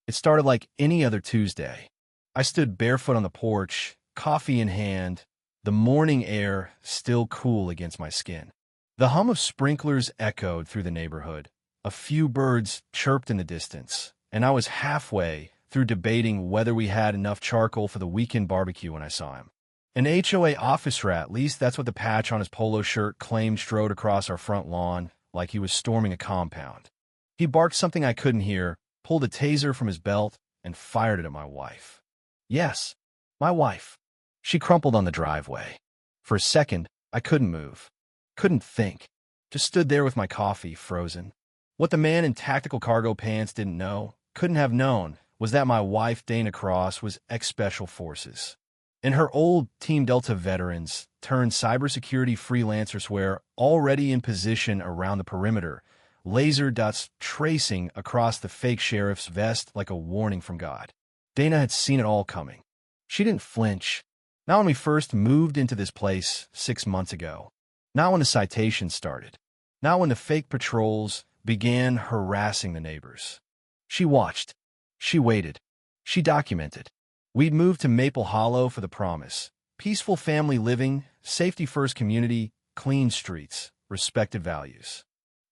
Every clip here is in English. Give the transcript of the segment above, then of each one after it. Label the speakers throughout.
Speaker 1: It started like any other Tuesday. I stood barefoot on the porch, coffee in hand, the morning air still cool against my skin. The hum of sprinklers echoed through the neighborhood. A few birds chirped in the distance, and I was halfway through debating whether we had enough charcoal for the weekend barbecue when I saw him. An HOA office rat, at least that's what the patch on his polo shirt claimed, strode across our front lawn like he was storming a compound. He barked something I couldn't hear, pulled a taser from his belt, and fired it at my wife. Yes, my wife. She crumpled on the driveway. For a second, I couldn't move. Couldn't think. Just stood there with my coffee, frozen. What the man in tactical cargo pants didn't know, couldn't have known, was that my wife, Dana Cross, was ex-Special Forces. And her old Team Delta veterans turned cybersecurity freelancers were already in position around the perimeter, laser dots tracing across the fake sheriff's vest like a warning from God. Dana had seen it all coming. She didn't flinch. Not when we first moved into this place 6 months ago. Not when the citations started. Not when the fake patrols began harassing the neighbors. She watched. She waited. She documented. We'd moved to Maple Hollow for the promise. Peaceful family living, safety-first community, clean streets, respected values.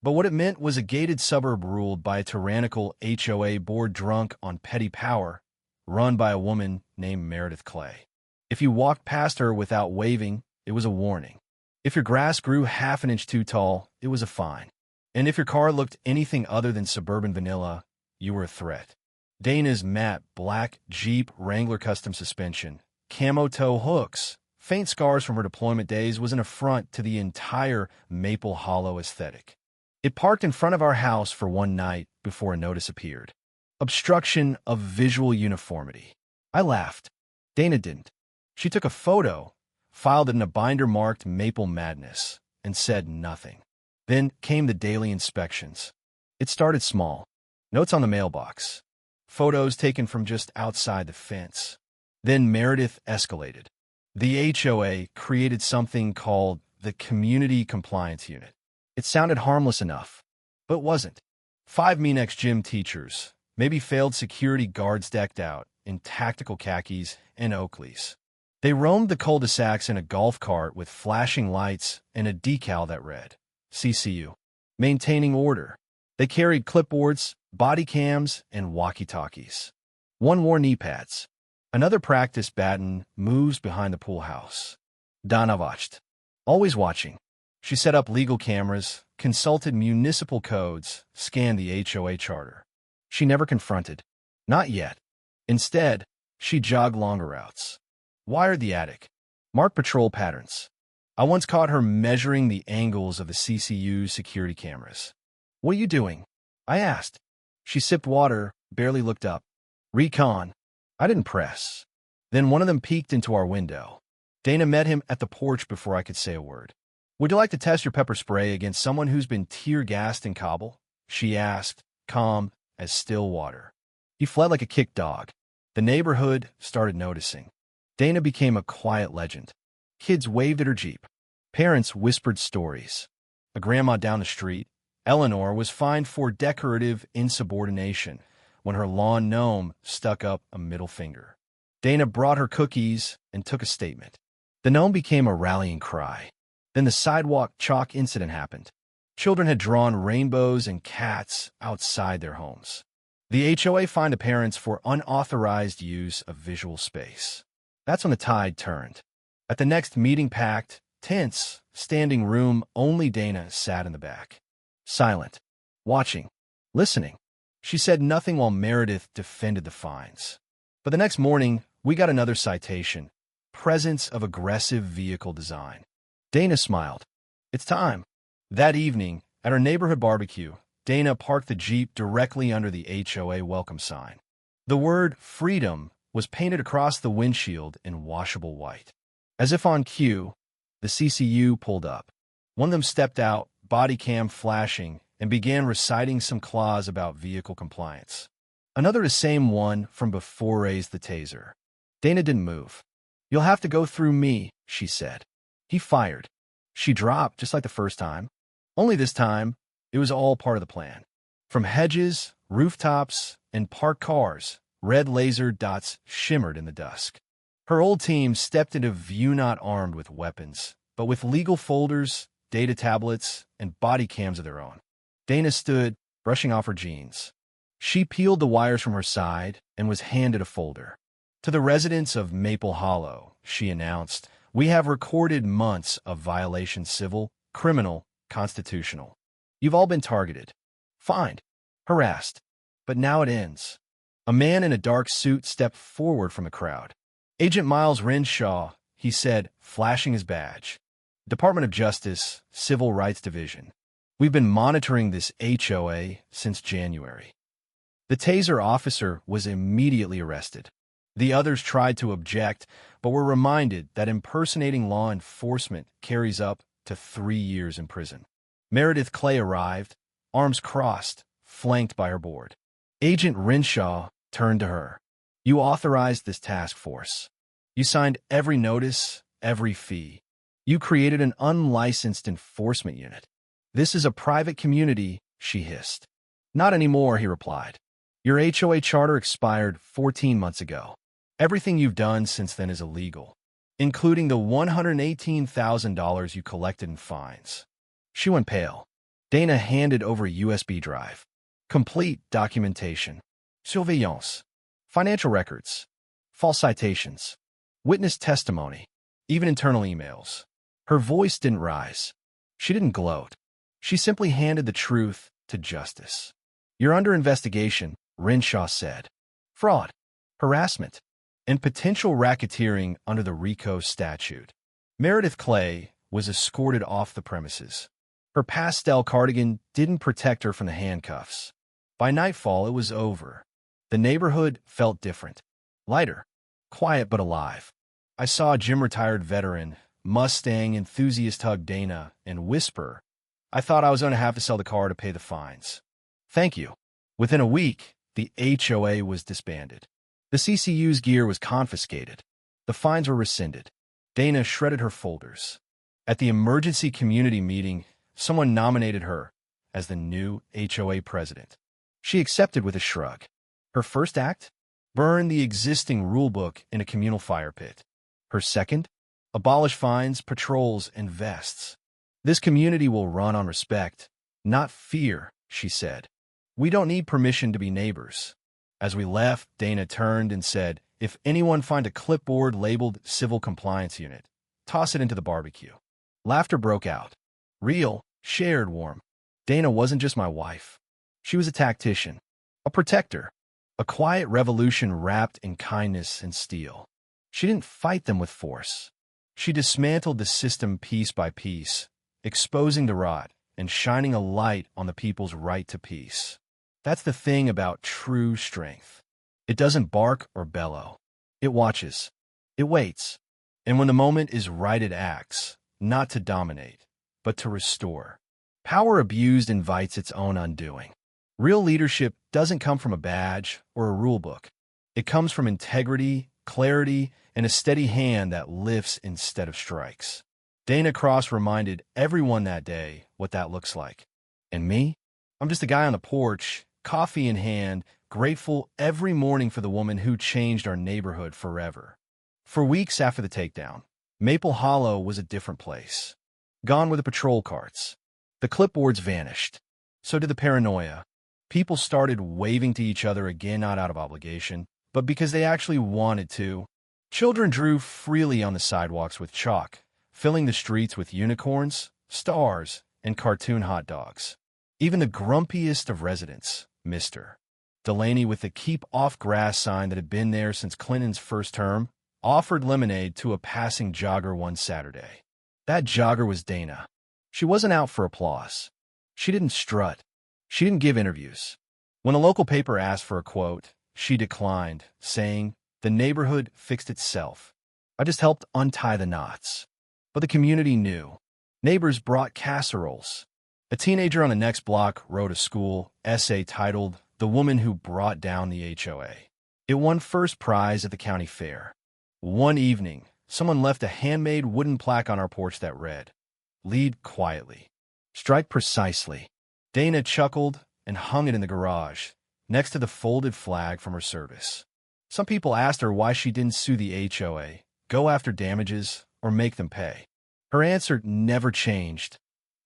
Speaker 1: But what it meant was a gated suburb ruled by a tyrannical HOA board drunk on petty power, run by a woman named Meredith Clay. If you walked past her without waving, it was a warning. If your grass grew half an inch too tall, it was a fine. And if your car looked anything other than suburban vanilla, you were a threat. Dana's matte black Jeep Wrangler custom suspension, camo tow hooks, faint scars from her deployment days was an affront to the entire Maple Hollow aesthetic. It parked in front of our house for one night before a notice appeared. Obstruction of visual uniformity. I laughed. Dana didn't. She took a photo, filed it in a binder marked Maple Madness, and said nothing. Then came the daily inspections. It started small. Notes on the mailbox. Photos taken from just outside the fence. Then Meredith escalated. The HOA created something called the Community Compliance Unit. It sounded harmless enough, but wasn't. 5 mean ex-gym teachers, maybe failed security guards decked out in tactical khakis and Oakleys. They roamed the cul-de-sacs in a golf cart with flashing lights and a decal that read, CCU, maintaining order. They carried clipboards, body cams, and walkie-talkies. One wore knee pads. Another practiced baton moves behind the pool house. Dana watched. Always watching. She set up legal cameras, consulted municipal codes, scanned the HOA charter. She never confronted. Not yet. Instead, she jogged longer routes. Wired the attic. Marked patrol patterns. I once caught her measuring the angles of the CCU security cameras. "What are you doing?" I asked. She sipped water, barely looked up. "Recon." I didn't press. Then one of them peeked into our window. Dana met him at the porch before I could say a word. "Would you like to test your pepper spray against someone who's been tear-gassed in Kabul?" she asked, calm as still water. He fled like a kicked dog. The neighborhood started noticing. Dana became a quiet legend. Kids waved at her Jeep. Parents whispered stories. A grandma down the street, Eleanor, was fined for decorative insubordination when her lawn gnome stuck up a middle finger. Dana brought her cookies and took a statement. The gnome became a rallying cry. Then the sidewalk chalk incident happened. Children had drawn rainbows and cats outside their homes. The HOA fined the parents for unauthorized use of visual space. That's when the tide turned. At the next meeting packed, tense, standing room, only Dana sat in the back. Silent. Watching. Listening. She said nothing while Meredith defended the fines. But the next morning, we got another citation. Presence of aggressive vehicle design. Dana smiled. It's time. That evening, at our neighborhood barbecue, Dana parked the Jeep directly under the HOA welcome sign. The word freedom was painted across the windshield in washable white. As if on cue, the CCU pulled up. One of them stepped out, body cam flashing, and began reciting some clause about vehicle compliance. Another, the same one from before, raised the taser. Dana didn't move. "You'll have to go through me," she said. He fired. She dropped just like the first time. Only this time, it was all part of the plan. From hedges, Rooftops and parked cars, red laser dots shimmered in the dusk. Her old team stepped into view not armed with weapons, but with legal folders, data tablets, and body cams of their own. Dana stood, brushing off her jeans. She peeled the wires from her side and was handed a folder. To the residents of Maple Hollow, she announced, we have recorded months of violations, civil, criminal, constitutional. You've all been targeted, fined, harassed, but now it ends. A man in a dark suit stepped forward from the crowd. Agent Miles Renshaw, he said, flashing his badge. Department of Justice, Civil Rights Division. We've been monitoring this HOA since January. The Taser officer was immediately arrested. The others tried to object, but were reminded that impersonating law enforcement carries up to 3 years in prison. Meredith Clay arrived, arms crossed, flanked by her board. Agent Renshaw turned to her. You authorized this task force. You signed every notice, every fee. You created an unlicensed enforcement unit. This is a private community, she hissed. Not anymore, he replied. Your HOA charter expired 14 months ago. Everything you've done since then is illegal, including the $118,000 you collected in fines. She went pale. Dana handed over a USB drive. Complete documentation. Surveillance. Financial records. False citations. Witness testimony. Even internal emails. Her voice didn't rise. She didn't gloat. She simply handed the truth to justice. You're under investigation, Renshaw said. Fraud, harassment, and potential racketeering under the RICO statute. Meredith Clay was escorted off the premises. Her pastel cardigan didn't protect her from the handcuffs. By nightfall, it was over. The neighborhood felt different. Lighter, quiet but alive. I saw a gym-retired veteran, Mustang enthusiast hug Dana and whisper, I thought I was going to have to sell the car to pay the fines. Thank you. Within a week, the HOA was disbanded. The CCU's gear was confiscated. The fines were rescinded. Dana shredded her folders. At the emergency community meeting, someone nominated her as the new HOA president. She accepted with a shrug. Her first act? Burn the existing rulebook in a communal fire pit. Her second? Abolish fines, patrols, and vests. This community will run on respect, not fear, she said. We don't need permission to be neighbors. As we left, Dana turned and said, if anyone find a clipboard labeled Civil Compliance Unit, toss it into the barbecue. Laughter broke out. Real, shared, warm. Dana wasn't just my wife. She was a tactician, a protector, a quiet revolution wrapped in kindness and steel. She didn't fight them with force. She dismantled the system piece by piece, exposing the rot and shining a light on the people's right to peace. That's the thing about true strength. It doesn't bark or bellow. It watches. It waits. And when the moment is right, it acts, not to dominate, but to restore. Power abused invites its own undoing. Real leadership doesn't come from a badge or a rulebook. It comes from integrity, clarity, and a steady hand that lifts instead of strikes. Dana Cross reminded everyone that day what that looks like. And me? I'm just a guy on the porch, coffee in hand, grateful every morning for the woman who changed our neighborhood forever. For weeks after the takedown, Maple Hollow was a different place. Gone were the patrol carts. The clipboards vanished. So did the paranoia. People started waving to each other again, not out of obligation, but because they actually wanted to. Children drew freely on the sidewalks with chalk, filling the streets with unicorns, stars, and cartoon hot dogs. Even the grumpiest of residents, Mr. Delaney, with the Keep Off Grass sign that had been there since Clinton's first term, offered lemonade to a passing jogger one Saturday. That jogger was Dana. She wasn't out for applause. She didn't strut. She didn't give interviews. When a local paper asked for a quote, she declined, saying, "The neighborhood fixed itself. I just helped untie the knots." But the community knew. Neighbors brought casseroles. A teenager on the next block wrote a school essay titled "The Woman Who Brought Down the HOA." It won first prize at the county fair. One evening, someone left a handmade wooden plaque on our porch that read, "Lead quietly. Strike precisely." Dana chuckled and hung it in the garage, next to the folded flag from her service. Some people asked her why she didn't sue the HOA, go after damages, or make them pay. Her answer never changed.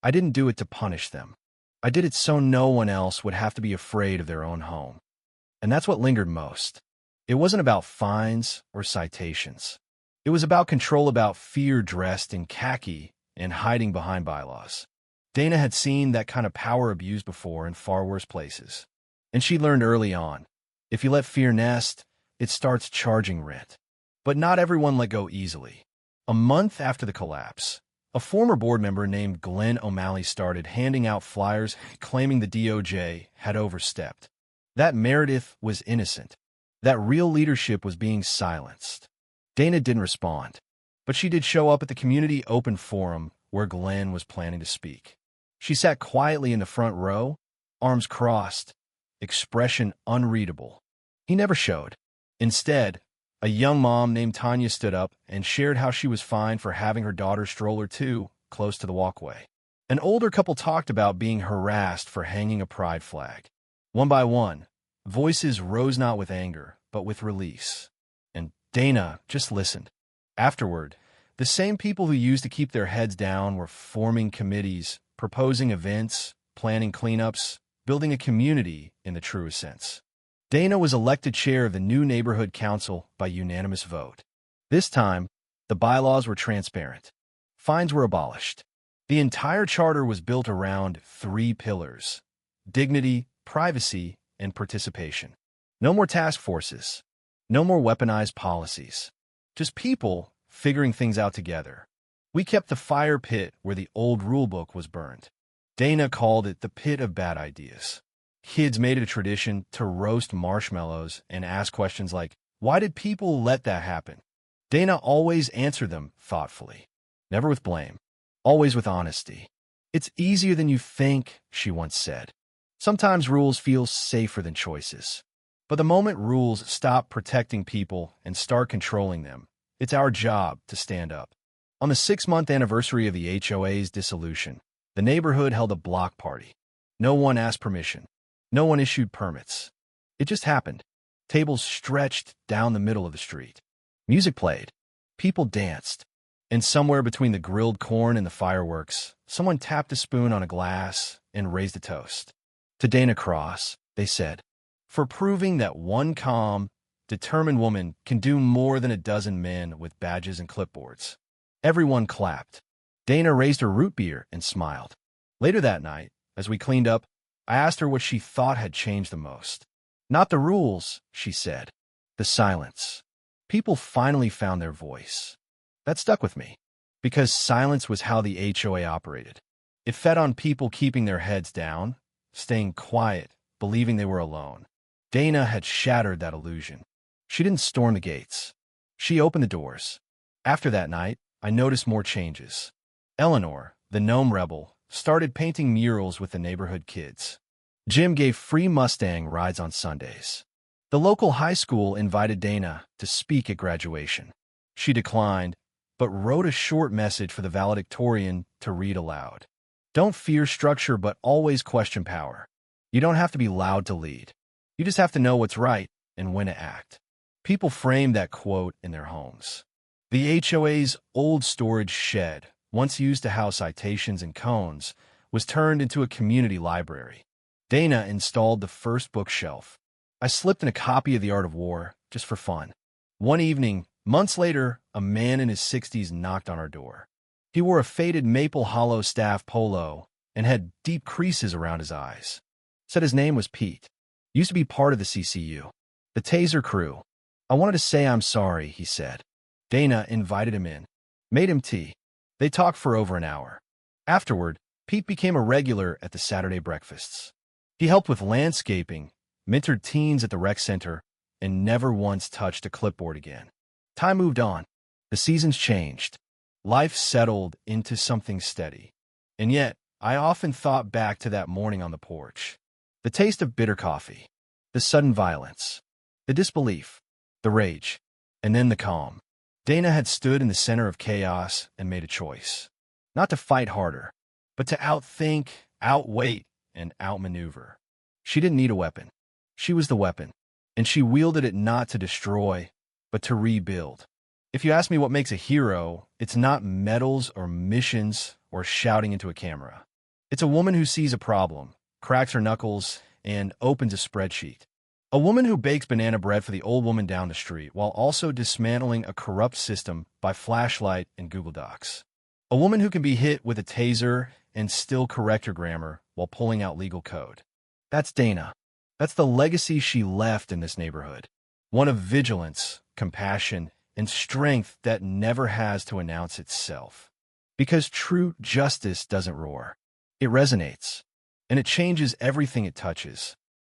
Speaker 1: I didn't do it to punish them. I did it so no one else would have to be afraid of their own home. And that's what lingered most. It wasn't about fines or citations. It was about control, about fear dressed in khaki and hiding behind bylaws. Dana had seen that kind of power abused before in far worse places. And she learned early on, if you let fear nest, it starts charging rent. But not everyone let go easily. A month after the collapse, a former board member named Glenn O'Malley started handing out flyers claiming the DOJ had overstepped. That Meredith was innocent. That real leadership was being silenced. Dana didn't respond, but she did show up at the community open forum where Glenn was planning to speak. She sat quietly in the front row, arms crossed, expression unreadable. He never showed. Instead, a young mom named Tanya stood up and shared how she was fined for having her daughter's stroller too close to the walkway. An older couple talked about being harassed for hanging a pride flag. One by one, voices rose not with anger, but with release. And Dana just listened. Afterward, the same people who used to keep their heads down were forming committees, proposing events, planning cleanups, building a community in the truest sense. Dana was elected chair of the new neighborhood council by unanimous vote. This time, the bylaws were transparent. Fines were abolished. The entire charter was built around 3 pillars: dignity, privacy, and participation. No more task forces. No more weaponized policies. Just people figuring things out together. We kept the fire pit where the old rulebook was burned. Dana called it the pit of bad ideas. Kids made it a tradition to roast marshmallows and ask questions like, why did people let that happen? Dana always answered them thoughtfully, never with blame, always with honesty. It's easier than you think, she once said. Sometimes rules feel safer than choices. But the moment rules stop protecting people and start controlling them, it's our job to stand up. On the 6-month anniversary of the HOA's dissolution, the neighborhood held a block party. No one asked permission. No one issued permits. It just happened. Tables stretched down the middle of the street. Music played. People danced. And somewhere between the grilled corn and the fireworks, someone tapped a spoon on a glass and raised a toast. To Dana Cross, they said, for proving that one calm, determined woman can do more than a dozen men with badges and clipboards. Everyone clapped. Dana raised her root beer and smiled. Later that night, as we cleaned up, I asked her what she thought had changed the most. Not the rules, she said. The silence. People finally found their voice. That stuck with me, because silence was how the HOA operated. It fed on people keeping their heads down, staying quiet, believing they were alone. Dana had shattered that illusion. She didn't storm the gates. She opened the doors. After that night, I noticed more changes. Eleanor, the gnome rebel, started painting murals with the neighborhood kids. Jim gave free Mustang rides on Sundays. The local high school invited Dana to speak at graduation. She declined, but wrote a short message for the valedictorian to read aloud. Don't fear structure, but always question power. You don't have to be loud to lead. You just have to know what's right and when to act. People framed that quote in their homes. The HOA's old storage shed, once used to house citations and cones, was turned into a community library. Dana installed the first bookshelf. I slipped in a copy of The Art of War, just for fun. One evening, months later, a man in his 60s knocked on our door. He wore a faded Maple Hollow staff polo and had deep creases around his eyes. Said his name was Pete. Used to be part of the CCU. The Taser crew. I wanted to say I'm sorry, he said. Dana invited him in. Made him tea. They talked for over an hour. Afterward, Pete became a regular at the Saturday breakfasts. He helped with landscaping, mentored teens at the rec center, and never once touched a clipboard again. Time moved on. The seasons changed. Life settled into something steady. And yet, I often thought back to that morning on the porch. The taste of bitter coffee. The sudden violence. The disbelief. The rage. And then the calm. Dana had stood in the center of chaos and made a choice. Not to fight harder, but to outthink, outwait, and outmaneuver. She didn't need a weapon. She was the weapon, and she wielded it not to destroy, but to rebuild. If you ask me what makes a hero, it's not medals or missions or shouting into a camera. It's a woman who sees a problem, cracks her knuckles, and opens a spreadsheet. A woman who bakes banana bread for the old woman down the street while also dismantling a corrupt system by flashlight and Google Docs. A woman who can be hit with a taser and still correct her grammar while pulling out legal code. That's Dana. That's the legacy she left in this neighborhood. One of vigilance, compassion, and strength that never has to announce itself. Because true justice doesn't roar. It resonates, and it changes everything it touches.